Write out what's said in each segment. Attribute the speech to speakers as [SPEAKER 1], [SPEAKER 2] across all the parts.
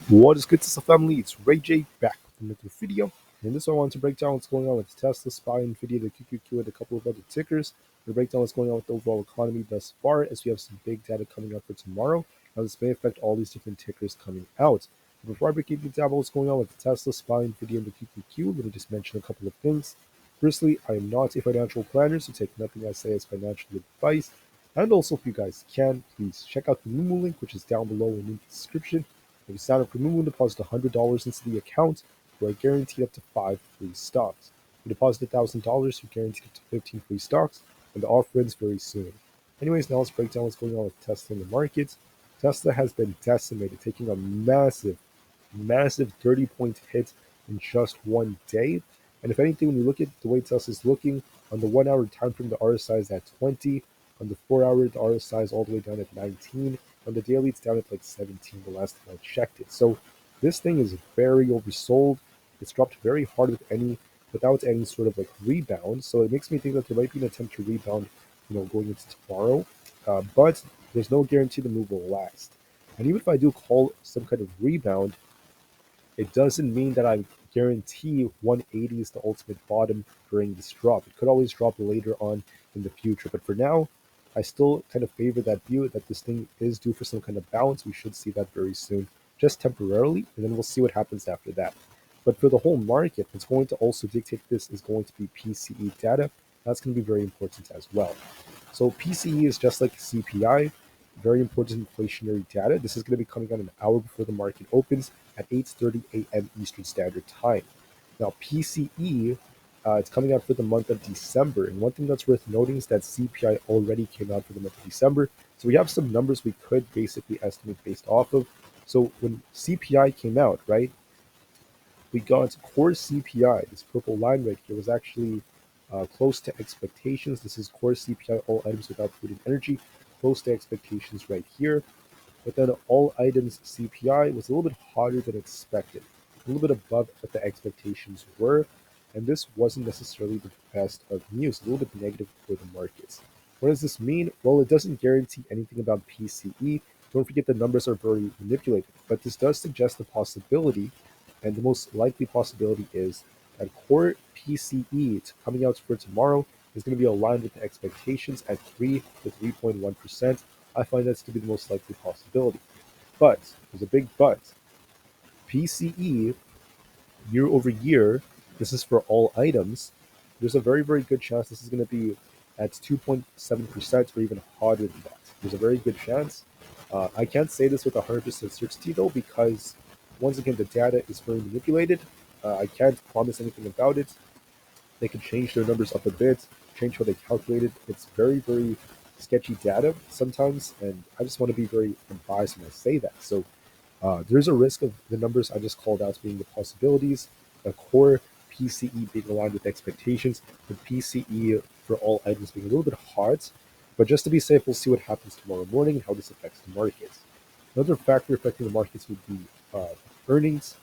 [SPEAKER 1] What is good, Tesla family? It's Ray J back with another video. In this one, I want to break down what's going on with Tesla, SPY, Nvidia, the QQQ, and a couple of other tickers. We break down what's going on with the overall economy thus far, as we have some big data coming up for tomorrow. Now, this may affect all these different tickers coming out. But before I break into what's going on with Tesla, SPY, Nvidia, and the QQQ, let me just mention a couple of things. Firstly, I am not a financial planner, so take nothing I say as financial advice. And also, if you guys can, please check out the Moomoo link, which is down below in the description. If you sign up for Moomoo, deposit $100 into the account, you are guaranteed up to 5 free stocks. If you deposit $1,000, you're guaranteed up to 15 free stocks, and the offer ends very soon. Anyways, now let's break down what's going on with Tesla in the market. Tesla has been decimated, taking a massive 30-point hit in just one day. And if anything, when you look at the way Tesla's looking, on the 1 hour time frame, the RSI is at 20. On the 4 hour, the RSI is all the way down at 19. On the daily, it's down at like 17 the last time I checked it. So this thing is very oversold. It's dropped very hard without any sort of like rebound. So it makes me think that there might be an attempt to rebound, going into tomorrow. But there's no guarantee the move will last. And even if I do call some kind of rebound, it doesn't mean that I guarantee 180 is the ultimate bottom during this drop. It could always drop later on in the future. But for now, I still kind of favor that view that this thing is due for some kind of bounce. We should see that very soon, just temporarily, and then we'll see what happens after that. But for the whole market, what's going to also dictate this is going to be PCE data. That's going to be very important as well. So PCE is just like CPI, very important inflationary data. This is going to be coming out an hour before the market opens at 8:30 a.m. Eastern Standard Time. Now, PCE, it's coming out for the month of December. And one thing that's worth noting is that CPI already came out for the month of December. So we have some numbers we could basically estimate based off of. So when CPI came out, right, we got core CPI. This purple line right here was actually close to expectations. This is core CPI, all items without food and energy, close to expectations right here. But then all items CPI was a little bit hotter than expected, a little bit above what the expectations were. And this wasn't necessarily the best of news, a little bit negative for the markets. What does this mean? Well, it doesn't guarantee anything about PCE. Don't forget the numbers are very manipulated, but this does suggest the possibility, and the most likely possibility is that core PCE coming out for tomorrow is going to be aligned with the expectations at 3 to 3.1%. I find that to be the most likely possibility. But there's a big but. PCE year over year, this is for all items, there's a very good chance this is going to be at 2.7% or even harder than that. There's a very good chance. I can't say this with 100% certainty though, because once again, the data is very manipulated. I can't promise anything about it. They can change their numbers up a bit, change how they calculate it. It's very sketchy data sometimes, and I just want to be very unbiased when I say that. So there's a risk of the numbers I just called out being the possibilities, the core PCE being aligned with expectations, the PCE for all items being a little bit hard. But just to be safe, we'll see what happens tomorrow morning and how this affects the markets. Another factor affecting the markets would be earnings.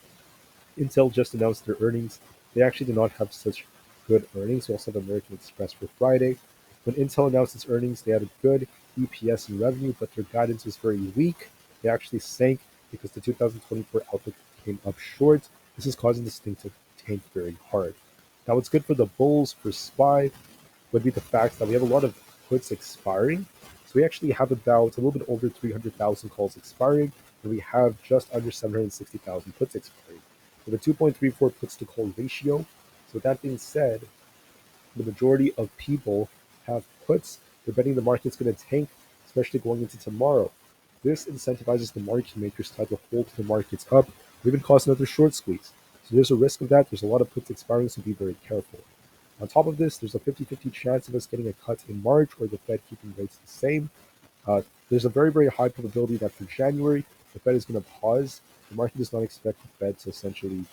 [SPEAKER 1] Intel just announced their earnings. They actually did not have such good earnings. We also have American Express for Friday. When Intel announced its earnings, they had a good EPS and revenue, but their guidance was very weak. They actually sank because the 2024 outlook came up short. This is causing this thing to tank very hard. Now, what's good for the bulls for SPY would be the fact that we have a lot of puts expiring. So we actually have about a little bit over 300,000 calls expiring, and we have just under 760,000 puts expiring. With a 2.34 puts to call ratio. So with that being said, the majority of people have puts. They're betting the market's going to tank, especially going into tomorrow. This incentivizes the market makers to either hold the markets up or even cause another short squeeze. So there's a risk of that. There's a lot of puts expiring, so be very careful. On top of this, there's a 50-50 chance of us getting a cut in March or the Fed keeping rates the same. There's a very high probability that for January, the Fed is going to pause. The market does not expect the Fed to essentially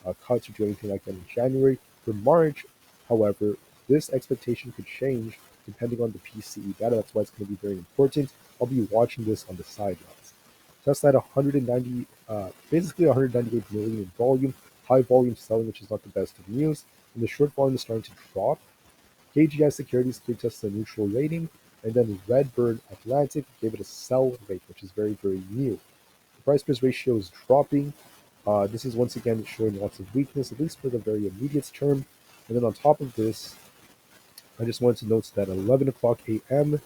[SPEAKER 1] cut or do anything like that in January. For March, however, this expectation could change depending on the PCE data. That's why it's going to be very important. I'll be watching this on the sidelines. Tesla had 190, basically 198 million in volume, high volume selling, which is not the best of news, and the short volume is starting to drop. KGI Securities gave Tesla a neutral rating, and then Redbird Atlantic gave it a sell rate, which is very new. Price-price ratio is dropping. This is once again showing lots of weakness, at least for the very immediate term. And then on top of this, I just wanted to note that at 11 o'clock a.m.,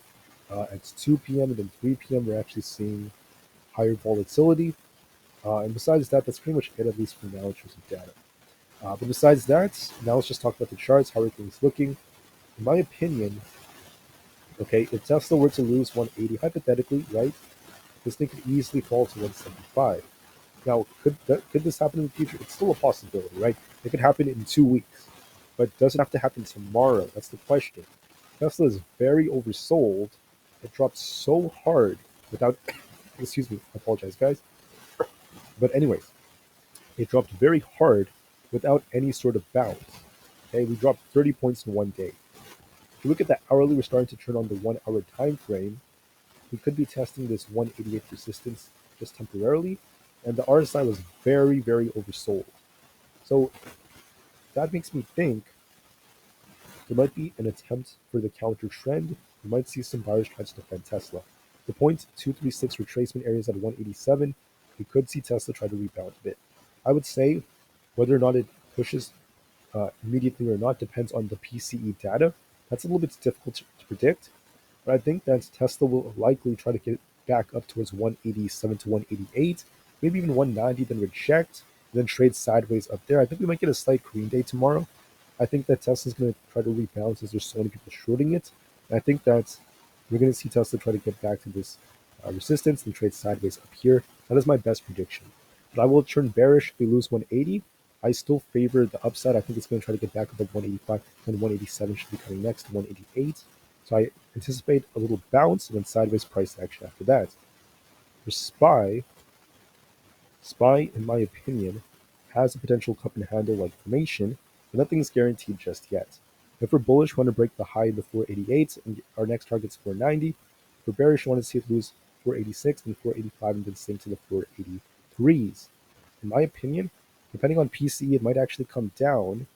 [SPEAKER 1] at 2 p.m., and then 3 p.m., we're actually seeing higher volatility. And besides that, that's pretty much it, at least for now, in terms of data. But besides that, now let's just talk about the charts, how everything's looking. In my opinion, okay, if Tesla were to lose 180, hypothetically, right, this thing could easily fall to 175. Now, could this happen in the future? It's still a possibility, right? It could happen in 2 weeks, but does it have to happen tomorrow? That's the question. Tesla is very oversold. It dropped so hard without, excuse me, I apologize, guys. But anyways, it dropped very hard without any sort of bounce. Okay, we dropped 30 points in one day. If you look at the hourly, we're starting to turn on the 1 hour time frame. We could be testing this 188 resistance just temporarily, and the RSI was very, very oversold. So that makes me think there might be an attempt for the counter trend. We might see some buyers try to defend Tesla. The 0.236 retracement area is at 187. We could see Tesla try to rebound a bit. I would say whether or not it pushes immediately or not depends on the PCE data. That's a little bit difficult to predict, but I think that Tesla will likely try to get back up towards 187 to 188, maybe even 190, then reject, then trade sideways up there. I think we might get a slight green day tomorrow. I think that Tesla's going to try to rebound since there's so many people shorting it. And I think that we're going to see Tesla try to get back to this resistance and trade sideways up here. That is my best prediction. But I will turn bearish if we lose 180. I still favor the upside. I think it's going to try to get back above 185, and 187 should be coming next, 188. So I anticipate a little bounce and then sideways price action after that. For SPY, in my opinion, has a potential cup and handle like formation, but nothing's guaranteed just yet. If we're bullish, we want to break the high in the 488, and our next target's 490. If we're bearish, we want to see it lose 486 and 485 and then sink to the 483s. In my opinion, depending on PCE, it might actually come down.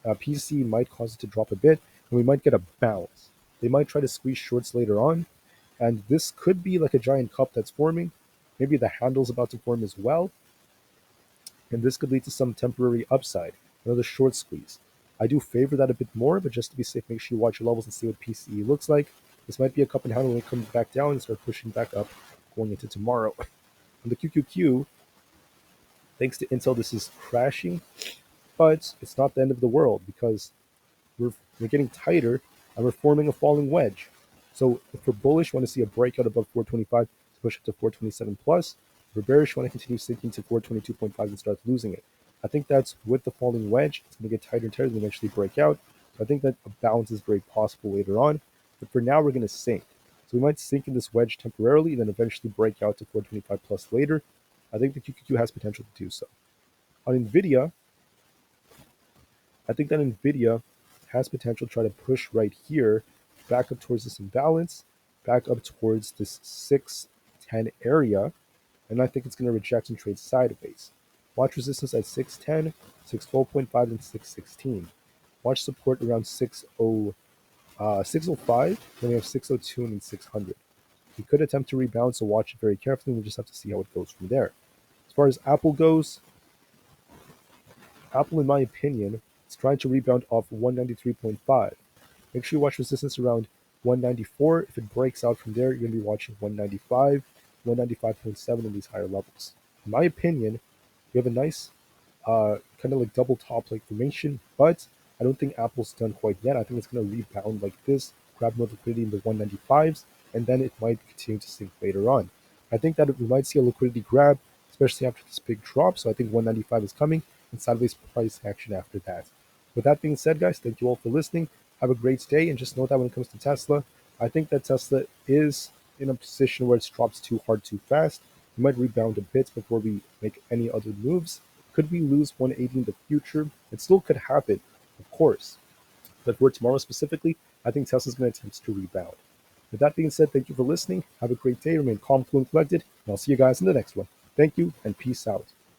[SPEAKER 1] PCE might cause it to drop a bit, and we might get a bounce. They might try to squeeze shorts later on, and this could be like a giant cup that's forming. Maybe the handle's about to form as well, and this could lead to some temporary upside, another short squeeze. I do favor that a bit more, but just to be safe, make sure you watch your levels and see what PCE looks like. This might be a cup and handle when it comes back down and start pushing back up going into tomorrow. On the QQQ, thanks to Intel, this is crashing, but it's not the end of the world because we're getting tighter and we're forming a falling wedge. So if we're bullish, want to see a breakout above 425 to push up to 427 plus. If we're bearish, want to continue sinking to 422.5 and start losing it. I think that's with the falling wedge, it's going to get tighter and tighter and eventually break out. So I think that a bounce is very possible later on. But for now, we're going to sink. So we might sink in this wedge temporarily and then eventually break out to 425 plus later. I think the QQQ has potential to do so. On Nvidia, I think that Nvidia has potential to try to push right here, back up towards this imbalance, back up towards this 610 area, and I think it's going to reject and trade sideways. Watch resistance at 610, 612.5, and 616. Watch support around 605, then we have 602 and 600. We could attempt to rebound, so watch it very carefully. We'll just have to see how it goes from there. As far as Apple goes, Apple, in my opinion, is trying to rebound off 193.5. Make sure you watch resistance around 194. If it breaks out from there, you're going to be watching 195, 195.7 in these higher levels. In my opinion, we have a nice kind of like double top like formation, but I don't think Apple's done quite yet. I think it's going to rebound like this, grab more liquidity in the 195s, and then it might continue to sink later on. I think that we might see a liquidity grab, especially after this big drop. So I think 195 is coming and sideways price action after that. With that being said, guys, thank you all for listening. Have a great day, and just know that when it comes to Tesla, I think that Tesla is in a position where it drops too hard too fast. We might rebound a bit before we make any other moves. Could we lose 180 in the future? It still could happen, of course. But for tomorrow specifically, I think Tesla's going to attempt to rebound. With that being said, thank you for listening. Have a great day. Remain calm, cool, and collected. And I'll see you guys in the next one. Thank you, and peace out.